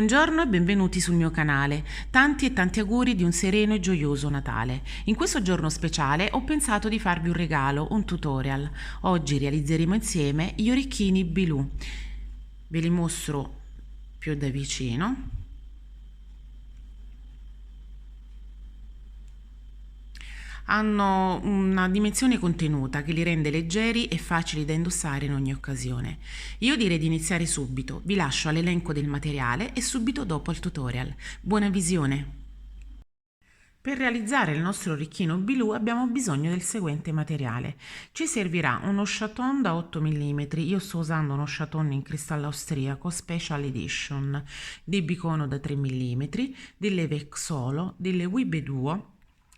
Buongiorno e benvenuti sul mio canale. Tanti e tanti auguri di un sereno e gioioso Natale. In questo giorno speciale ho pensato di farvi un regalo, un tutorial. Oggi realizzeremo insieme gli orecchini Bilù. Ve li mostro più da vicino. Hanno una dimensione contenuta che li rende leggeri e facili da indossare in ogni occasione. Io direi di iniziare subito, vi lascio all'elenco del materiale e subito dopo al tutorial. Buona visione! Per realizzare il nostro orecchino Bilù abbiamo bisogno del seguente materiale. Ci servirà uno chaton da 8 mm, io sto usando uno chaton in cristallo austriaco Special Edition, di bicono da 3 mm, delle Vexolo, delle Wibe Duo,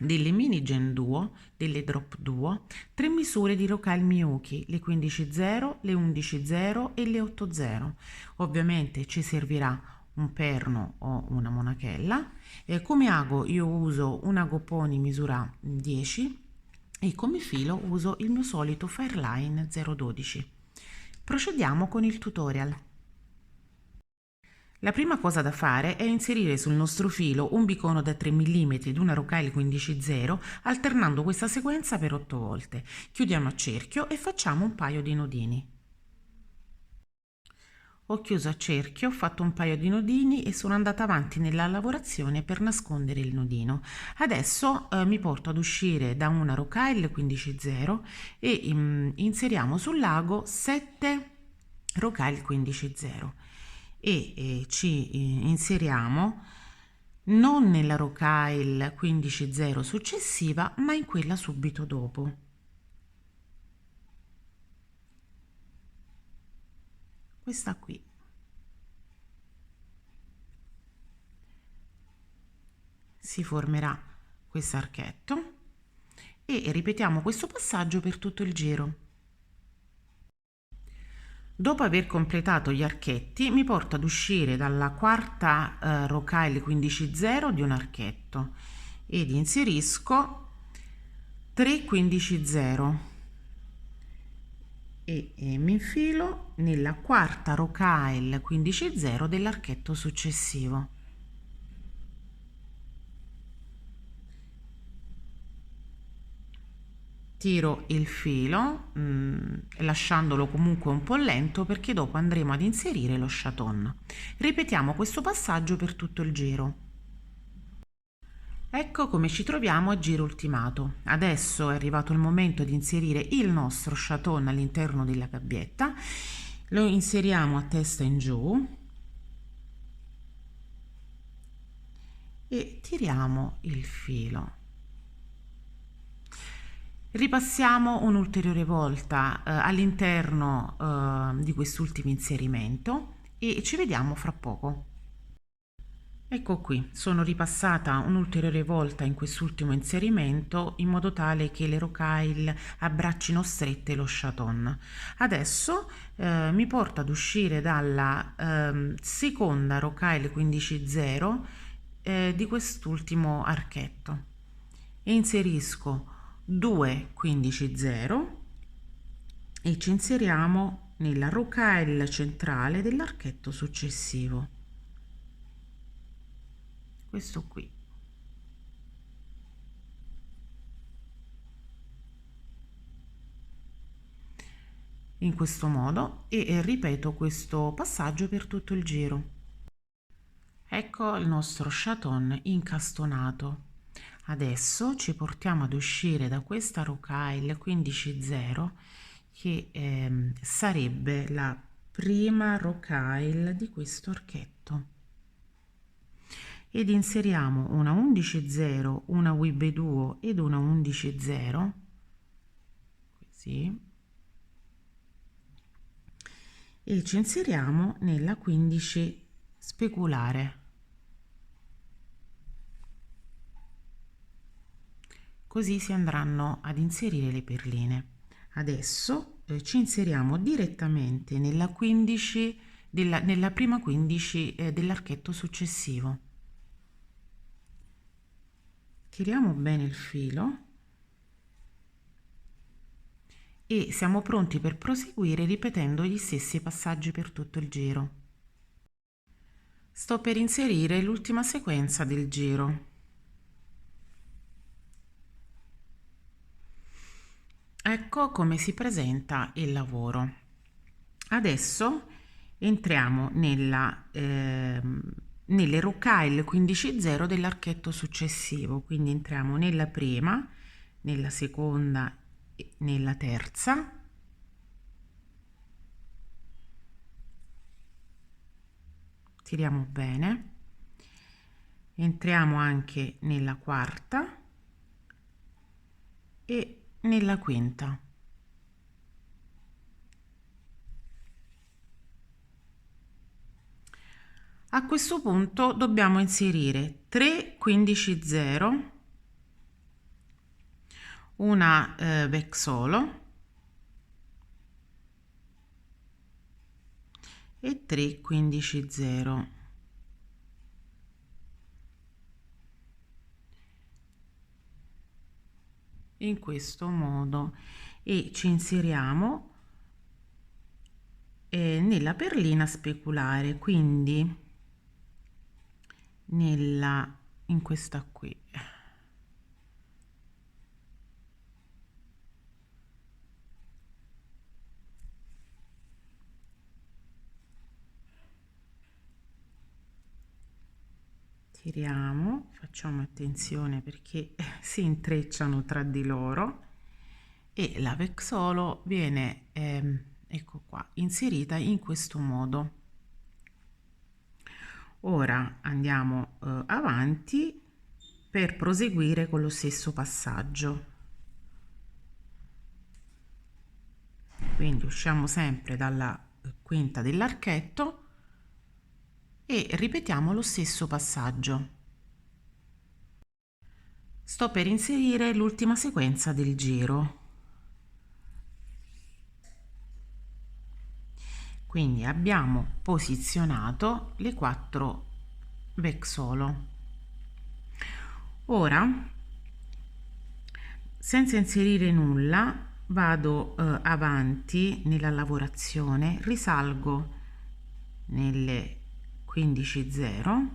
delle mini Gen Duo, delle Drop Duo, 3 misure di Rocaille Miyuki, le 15.0, le 11.0 e le 8.0. Ovviamente ci servirà un perno o una monachella. Come ago io uso un agoponi misura 10 e come filo uso il mio solito Fairline 012. Procediamo con il tutorial. La prima cosa da fare è inserire sul nostro filo un bicono da 3 mm ed una Rocaille 15.0 alternando questa sequenza per 8 volte. Chiudiamo a cerchio e facciamo un paio di nodini. Ho chiuso a cerchio, ho fatto un paio di nodini e sono andata avanti nella lavorazione per nascondere il nodino. Adesso mi porto ad uscire da una Rocaille 15.0 e inseriamo sul lago 7 Rocaille 15.0 e ci inseriamo non nella Rocaille 15.0 successiva ma in quella subito dopo. Questa qui. Si formerà questo archetto e ripetiamo questo passaggio per tutto il giro. Dopo aver completato gli archetti mi porto ad uscire dalla quarta Rocaille 15.0 di un archetto ed inserisco 3 15.0 e mi infilo nella quarta Rocaille 15.0 dell'archetto successivo. Tiro il filo lasciandolo comunque un po' lento perché dopo andremo ad inserire lo chaton. Ripetiamo questo passaggio per tutto il giro. Ecco come ci troviamo a giro ultimato. Adesso è arrivato il momento di inserire il nostro chaton all'interno della gabbietta. Lo inseriamo a testa in giù e tiriamo il filo. Ripassiamo un'ulteriore volta all'interno di quest'ultimo inserimento e ci vediamo fra poco. Ecco qui, sono ripassata un'ulteriore volta in quest'ultimo inserimento in modo tale che le rocaille abbraccino strette lo chaton. Adesso mi porto ad uscire dalla seconda Rocaille 15.0 di quest'ultimo archetto e inserisco 2 15.0 e ci inseriamo nella Rocaille centrale dell'archetto successivo, questo qui. In questo modo e ripeto questo passaggio per tutto il giro. Ecco il nostro chaton incastonato. Adesso ci portiamo ad uscire da questa Rocaille 15.0 che sarebbe la prima Rocaille di questo archetto ed inseriamo una 11.0, una Wibe Duo ed una 11.0 così e ci inseriamo nella 15 speculare. Così si andranno ad inserire le perline. Adesso ci inseriamo direttamente nella 15 nella prima 15 dell'archetto successivo. Tiriamo bene il filo e siamo pronti per proseguire ripetendo gli stessi passaggi per tutto il giro. Sto per inserire l'ultima sequenza del giro. Ecco come si presenta il lavoro. Adesso entriamo nelle rocaille 15-0 dell'archetto successivo, quindi entriamo nella prima, nella seconda e nella terza. Tiriamo bene, entriamo anche nella quarta e nella quinta. A questo punto dobbiamo inserire 3 15-0, una back solo e 3 15-0. In questo modo, e ci inseriamo nella perlina speculare, quindi in questa qui. Tiriamo, facciamo attenzione perché si intrecciano tra di loro e la vexolo viene ecco qua, inserita in questo modo. Ora andiamo avanti per proseguire con lo stesso passaggio. Quindi usciamo sempre dalla quinta dell'archetto e ripetiamo lo stesso passaggio. Sto per inserire l'ultima sequenza del giro. Quindi abbiamo posizionato le 4 back solo. Ora, senza inserire nulla, vado avanti nella lavorazione, risalgo nelle 15-0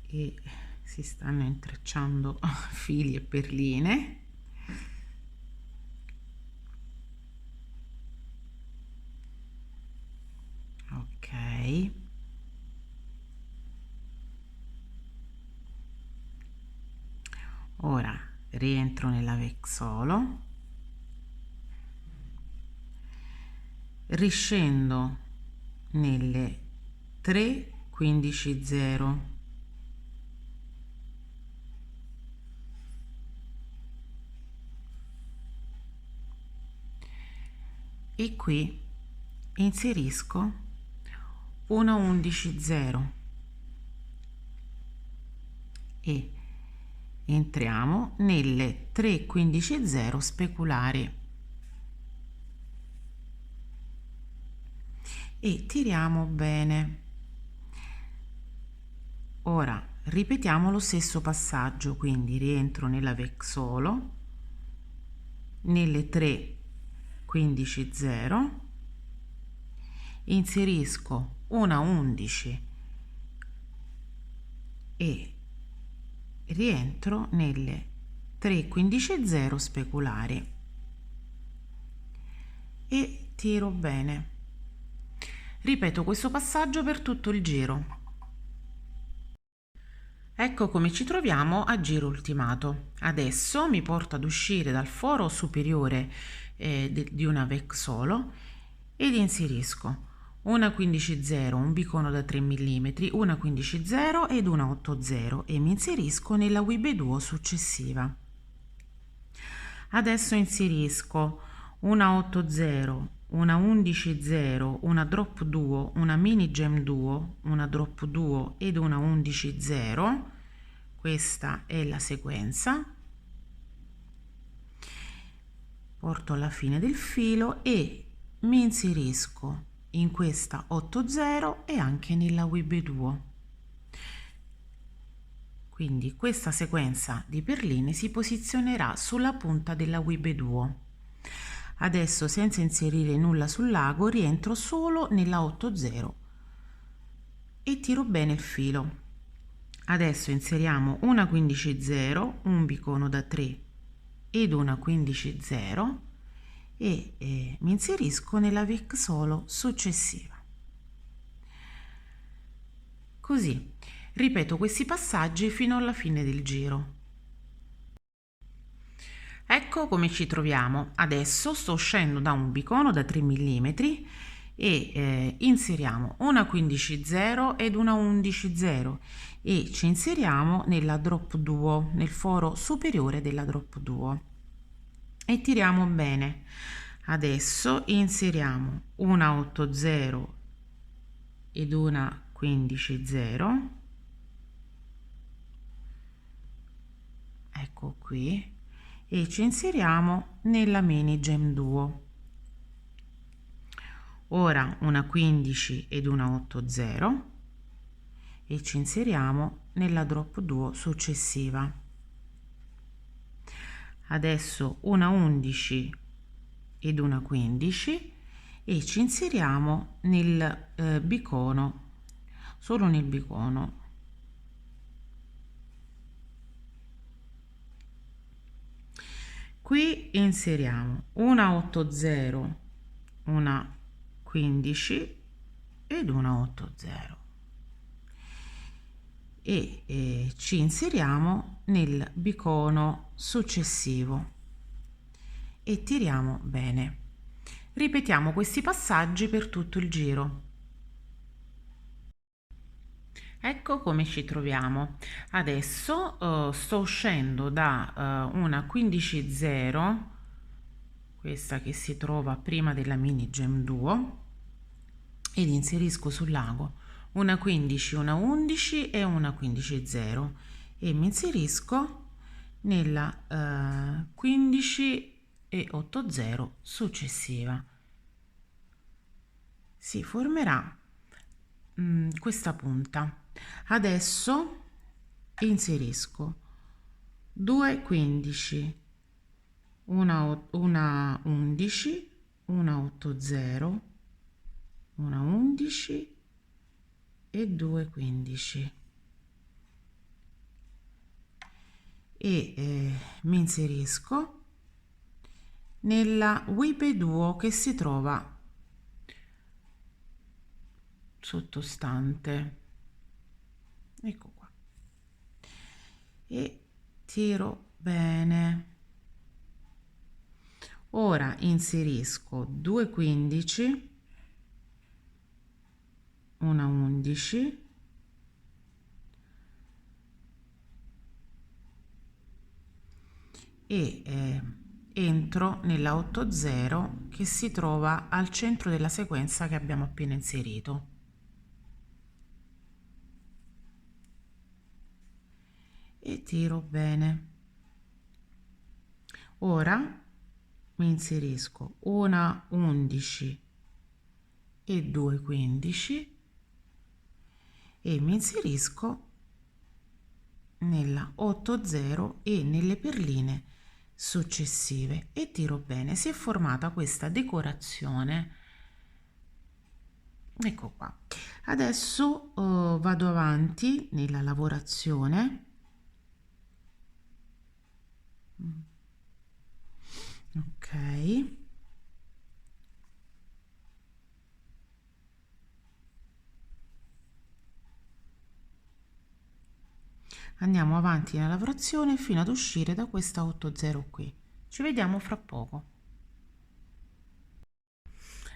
e si stanno intrecciando fili e perline. Ok, ora rientro nella vexolo, riscendo nelle 3 15-0 e qui inserisco una 11-0 e entriamo nelle 3 15-0 speculari e tiriamo bene. Ora ripetiamo lo stesso passaggio, quindi rientro nella vexolo, nelle 3 15-0, inserisco una 11 e rientro nelle 3 15-0 speculari e tiro bene. Ripeto questo passaggio per tutto il giro. Ecco come ci troviamo a giro ultimato. Adesso mi porto ad uscire dal foro superiore di una vexolo ed inserisco una 15-0, un bicono da 3 mm, una 15-0 ed una 8-0 e mi inserisco nella Wibe Duo successiva. Adesso inserisco una 8-0, una 11-0, una drop duo, una mini gem duo, una drop duo ed una 11-0. Questa è la sequenza. Porto alla fine del filo e mi inserisco in questa 8-0 e anche nella WIB duo. Quindi questa sequenza di perline si posizionerà sulla punta della WIB duo. Adesso, senza inserire nulla sul lago, rientro solo nella 8-0 e tiro bene il filo. Adesso inseriamo una 15-0, un bicono da 3 ed una 15-0 e mi inserisco nella vic solo successiva. Così ripeto questi passaggi fino alla fine del giro. Ecco come ci troviamo. Adesso sto uscendo da un bicono da 3 mm e inseriamo una 15-0 ed una 11-0 e ci inseriamo nella drop duo, nel foro superiore della drop duo e tiriamo bene. Adesso inseriamo una 8-0 ed una 15-0, ecco qui, e ci inseriamo nella mini gem duo. Ora una 15 ed una 8-0 e ci inseriamo nella drop duo successiva. Adesso una 11 ed una 15 e ci inseriamo nel bicono, solo nel bicono. Qui inseriamo una 8-0, una 15 ed una 8-0 e ci inseriamo nel bicono successivo e tiriamo bene. Ripetiamo questi passaggi per tutto il giro. Ecco come ci troviamo. Adesso sto uscendo da una 15-0, questa che si trova prima della mini gem duo, ed inserisco sul lago una 15, una 11 e una 15-0 e mi inserisco nella 15 e 8-0 successiva. Si formerà questa punta. Adesso inserisco 2 15, una 11, una 8-0, una 11 e 2 15 e mi inserisco nella WIB duo che si trova sottostante, ecco qua, e tiro bene. Ora inserisco 2 15, una 11 e entro nella 8-0 che si trova al centro della sequenza che abbiamo appena inserito. E tiro bene. Ora mi inserisco una 11 e 2 15 e mi inserisco nella 8-0 e nelle perline successive e tiro bene. Si è formata questa decorazione, ecco qua. Adesso vado avanti nella lavorazione. Ok, andiamo avanti nella lavorazione fino ad uscire da questa 8-0 qui. Ci vediamo fra poco.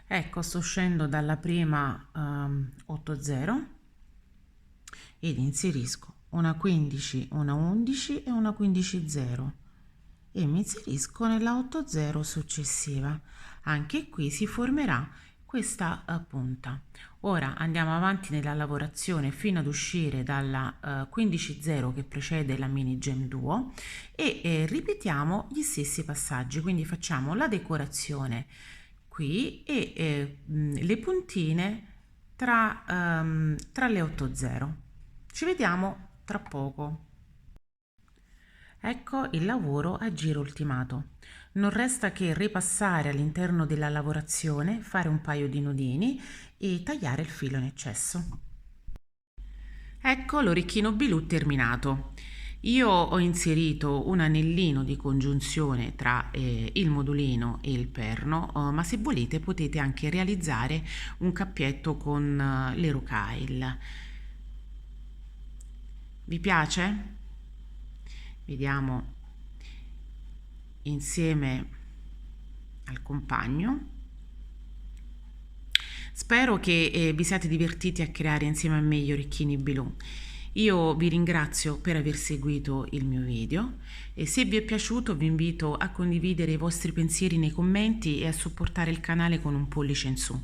Ecco, sto uscendo dalla prima 8-0 ed inserisco una 15, una 11 e una 15-0 e mi inserisco nella 8-0 successiva. Anche qui si formerà questa punta. Ora andiamo avanti nella lavorazione fino ad uscire dalla 15-0 che precede la mini gem duo e ripetiamo gli stessi passaggi, quindi facciamo la decorazione qui e le puntine tra le 8 0. Ci vediamo tra poco. Ecco il lavoro a giro ultimato. Non resta che ripassare all'interno della lavorazione, fare un paio di nodini e tagliare il filo in eccesso. Ecco l'orecchino Bilù terminato. Io ho inserito un anellino di congiunzione tra il modulino e il perno, ma se volete potete anche realizzare un cappietto con le rocaille. Vi piace? Vediamo insieme al compagno. Spero che vi siate divertiti a creare insieme a me gli orecchini Bilù. Io vi ringrazio per aver seguito il mio video e se vi è piaciuto vi invito a condividere i vostri pensieri nei commenti e a supportare il canale con un pollice in su.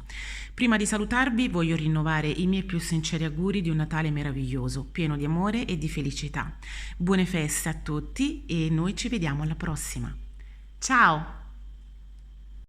Prima di salutarvi voglio rinnovare i miei più sinceri auguri di un Natale meraviglioso, pieno di amore e di felicità. Buone feste a tutti e noi ci vediamo alla prossima. Ciao!